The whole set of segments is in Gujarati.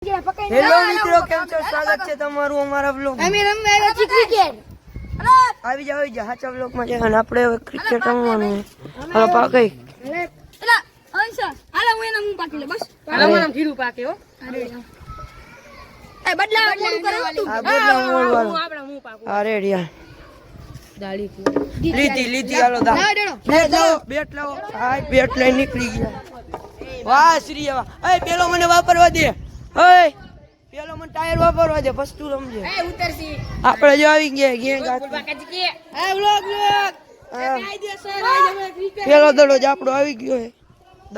હેલો મિત્રો, કેમ છો? સ્વાગત છે તમારું અમારા વ્લોગ. અમે રમવા આવ્યા છીએ ક્રિકેટ. આવી જાવ સાચા વ્લોગ માં. અને આપણે હવે ક્રિકેટ રમવાનું. હાલો પાકઈ. એલા અંશા, હાલો હું એના મું પાકી લે બસ. હાલો મને જીરું પાકે હો. એ બદલા મોડું કરે તું. આ બદલા મોડવાનું. આપણા મું પાકો. આ રેડિયા. દાડી લીધી હાલો દા. બેટ લાવો. હા બેટ લઈ નીકળી ગયા. વાહ શ્રી વાહ. એ પેલો મને વાપરવા દે. ઓય પેલો મને ટાયર વાપરવા દે, પછી તું રમજે. એ ઉતરસી. આપણે જો આવી ગયા ગેંગ આખી. બાકાજી કે એ વ્લોગ કાયદેસર આજ અમે ક્રિકેટ. પેલો દડો જ આપણો આવી ગયો છે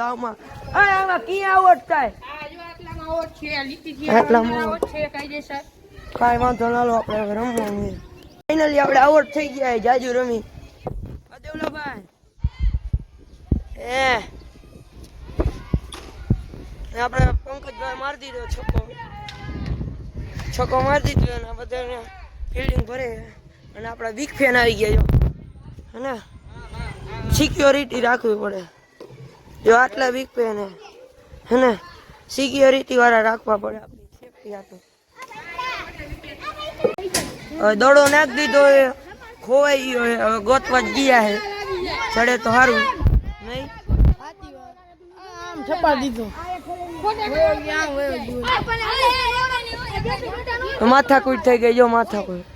દાવમાં. અરે આમાં ક્યાં આઉટ થાય? આ જો આટલામાં આઉટ છે, લીટી છે. આટલામાં આઉટ છે કાયદેસર. કાંઈ વાંધો ના લો, આપણે હવે રમવાનું છે. ફાઇનલી આપણે આઉટ થઈ ગયા છે, જાજુ રમી. દેવલાભાઈ આપણે પંકજભાઈ મારી દીધો છક્કો મારી દીધો. અને બધાને ફિલ્ડિંગ ભરે. અને આપણા બિગ ફેન આવી ગયા જો. હે સિક્યોરિટી રાખવી પડે જો. આટલા બિગ ફેન હે ને, સિક્યોરિટી વાળા રાખવા પડે આપણી સેફટી હાટુ. હવે દડો નાખી દીધો એ ખોવાઈ ગયો. હવે ગોતવા જ ગયા હે. ચડે તો સારું નહીં. છપા દીધો. માથાકૂટ થઈ ગઈ જો. માથાકૂટ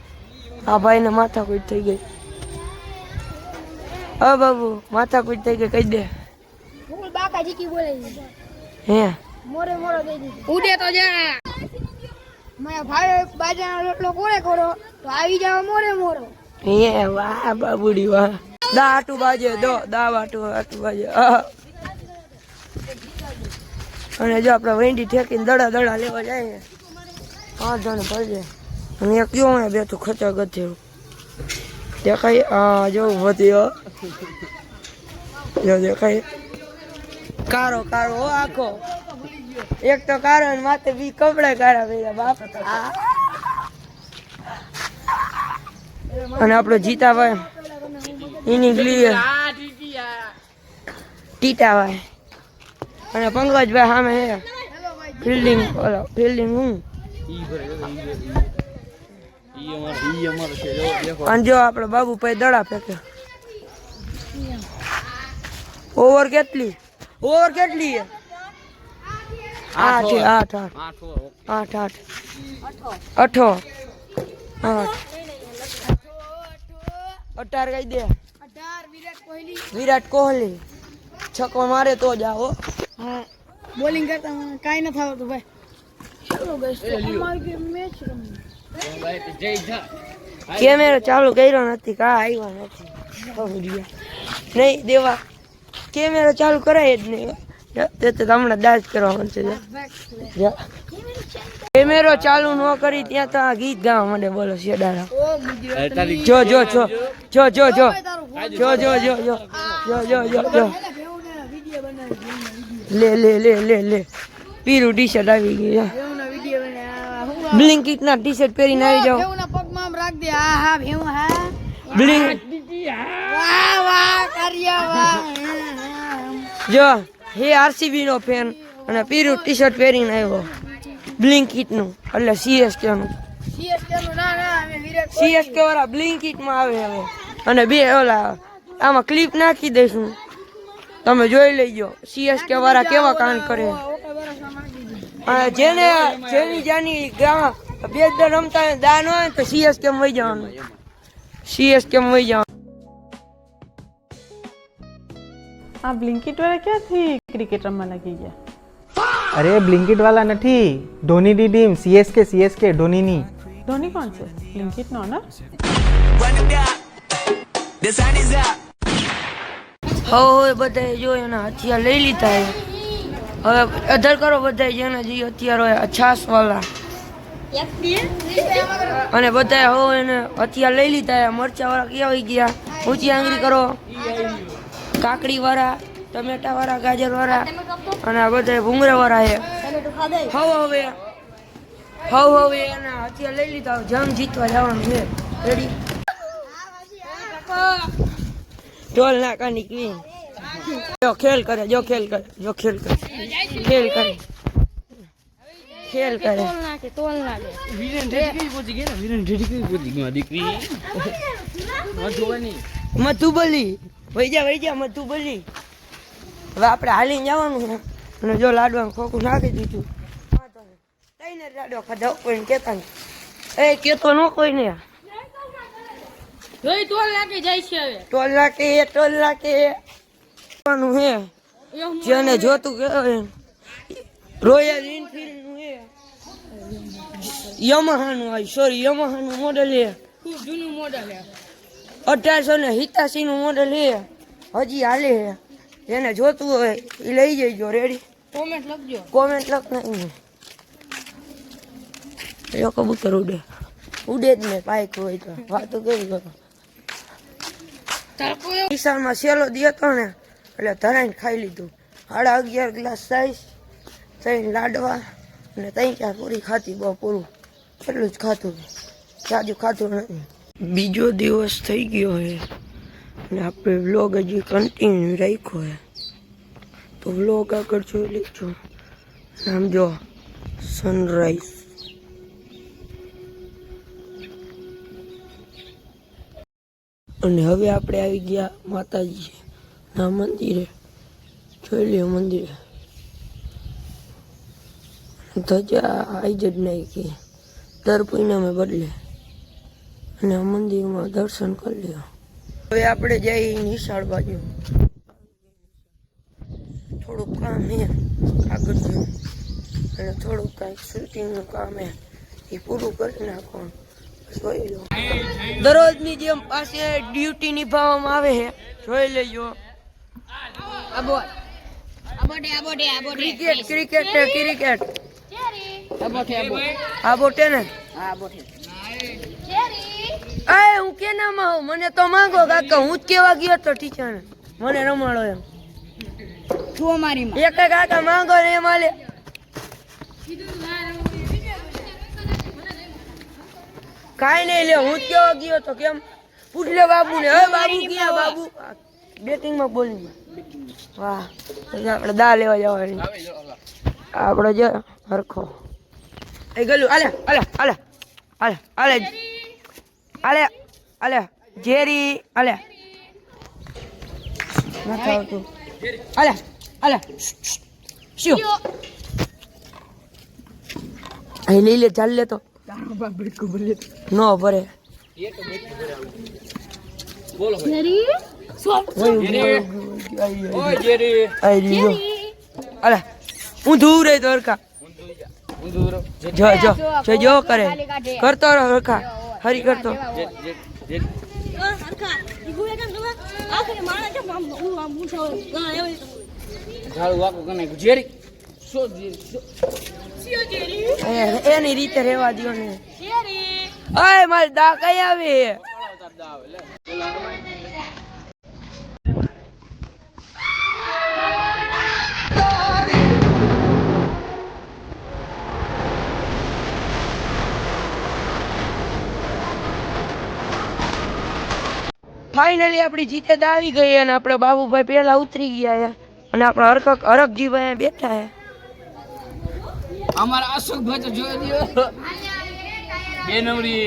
આ ભાઈ ને માથાકૂટ થઈ ગઈ. હા બાબુ માથાકૂટ થઈ ગઈ, કહી દે. હું બાકાજી કી બોલે હે મોરે મોરો દઈ દીધો. ઉડે તો જા. મારા ભાઈ બાજાનો રોટલો કોરે કરો તો આવી જાવ મોરે મોરો. હે વાહ બાબુડી વાહ. દા આટું બાજે દો. દા આટું બાજે. અને જો આપણે વેંડી ઠેકીને દડા લેવા જાય. 5 જણ પડશે. અને એક કયો બે તું ખચા ગથેરું દેખાય. આ જો વધ્યો જો દેખાય. કારો હો આખો. એક તો કારો ને માથે બી કપડા કાળા પહેર્યા બાપ. અને આપણો જીતાભાઈ ઇનિંગ લીએ ટીટાભાઈ. અને પંકજભાઈ સામે હે ફિલ્ડિંગ હું. અને જો આપણે બાબુભાઈ દડા ફેંકે. ઓવર કેટલી હે? 8 કહી દે. વિરાટ કોહલી છક્કો મારે તો જ આવો. હા બોલિંગ કરતા કાઈ ન થાવ તો ભાઈ. ચાલો ગાઈસ અમારી મેચ રમી. કેમેરો ચાલુ કર્યો નથી. કા આવ્યા નથી નહીં દેવા. કેમેરો ચાલુ કરાય જ નહીં. તે તો હમણાં દાજ કરવાનું છે. કેમેરો ચાલુ ન કરી ત્યાં તો આ ગીત ગાવા માંડે. બોલો શેડારા. જો લે પીરું ટી શર્ટ આવી ગયું. બ્લિંકિટ ના ટી શર્ટ પહેરીને આવી જાવ. ભેવના પગમાં રાખ દે. હા ભેવ હા બ્લિંક વાહ કર્યા વાહ. જો હે આરસીબી નો ફેન અને પીરું ટી શર્ટ પહેરીને આવ્યો બ્લિંકિટ નું. એટલે સીએસકે નું. સીએસકે વાળા બ્લિંકિટ માં આવે હવે. અને બે ઓલા આમાં ક્લિપ નાખી દઈશું, તમે જોઈ લેજો સીએસકે વાળા કેવા કાંડ કરે. જેની જાની ગામ બે રમતા દાન હોય તો સીએસકે માં વહી જવાનું. આ બ્લિંકિટ વાળા ક્યાંથી ક્રિકેટ રમવા લાગી ગયા? અરે બ્લિંકિટ વાળા નથી, ધોનીની ટીમ સીએસકે ધોનીની. ધોની કોણ છે? બ્લિંકિટ નો ને? હવે બધા જો એના હથિયાર લઈ લીધા. હવે અધર કરો બધા જેના જે હથિયાર હોય છાસ વાળા. અને બધા હવે એને હથિયાર લઈ લીધા. મરચા વાળા ક્યાં આવી ગયા? ઊંચી આંગળી કરો. કાકડી વાળા, ટમેટા વાળા, ગાજર વાળા અને આ બધા ભૂંગળા વાળા છે. હવે એના હથિયાર લઈ લીધા. જંગ જીતવા જવાનું છે. રેડી? ઢોલ નાકાની ક્વીન. ખેલ કરે. ખેલ કરે તોલ નાખે વિરેન ઠેઠી કઈ પહોંચી ગયા ને વિરેન ઠેઠી કઈ પહોંચી ગયા દીકરી જોવાની મધુબલી વઈ જા મધુબલી. હવે આપણે હાલીને જવાનું છે અને જો લાડવાનું ખોખું નાખી દીધું. તઈને લાડવા ખાધા કોઈને કહેતા નહીં. એ કહેતો ન કોઈને. જોઈ તોલ નાખે જાય છે હવે ટોલ નાખે હે જેને જોતું કે રોયલ એનફિલ્ડ નું હે યમહાનું મોડેલ હે ખૂબ જૂનું મોડલ છે 1887 નું મોડેલ હે હજી હાલે હે. જેને જોતું હોય એ લઈ જઈજો. રેડી કોમેન્ટ લખજો કોમેન્ટ લખ નહીં એ કબૂતર ઉડે જ ને પાઈક હોય તો વાતો કેવી કરો. વિશાલમાં સેલો દી હતો ને એટલે ધરાઈને ખાઈ લીધું. 11.5 ગ્લાસ સાઈઝ 3 લાડવા અને 3-4 પૂરી ખાતી. બહુ પૂરું એટલું જ ખાતું, જાજુ ખાતું નથી. બીજો દિવસ થઈ ગયો છે અને આપણે વ્લોગ હજી કન્ટિન્યુ રાખ્યો છે તો વ્લોગ આગળ જોઈ લીધું. આમ જો સનરાઈઝ. અને હવે આપણે આવી ગયા માતાજી ના મંદિરે. જોઈ લ્યો મંદિરે ધજા આવી જ નાખી દર પૂનમે બદલે અને આ મંદિરમાં દર્શન કરી લ્યો. હવે આપણે જઈએ નિશાળ બાજુ. થોડુંક કામ છે આગળ જવું અને થોડુંક કાંઈક શૂટિંગનું કામ છે એ પૂરું કરી નાખવાનું. જોઈ લો દરરોજની જેમ પાસે ડ્યુટી નિભાવવામાં આવે છે. જોઈ લેજો. ક્રિકેટ આ બોટે ને હું કે નામ આવું મને તો માંગો કાકા. હું જ કેવા ગયો તો ટીચર ને મને રમાડો એમ એક કાકા માંગો ને એમ હાલે. કાઈ નહીં લે હું જ કેવા ગયો તો કેમ પૂછ લે બાબુ ને. હવે બાબુ ક્યાં બાબુ બેટિંગમાં બોલિંગમાં. વાહ આપણે દા લેવા જવાની આપણે જો હરખો એ ગલું આલે જેરી આલે નથી આવતું. આલે શું અહીં લઈ લે ચાલ લે તો નો ભરે. બોલો અલે હું દૂર રહી તો હરખા જો કરે કરતો હરખા હરી કરતો. એની રીતે રેવા દો ને. મારી દા કઈ આવે ફાઇનલી આપણી જીતે આવી ગઈ અને આપણે બાબુભાઈ પેલા ઉતરી ગયા અને આપણા હરકજીભાઈ બેઠા છે. અમારા અશોકભાઈ તો જોઈ દો બે નંબરી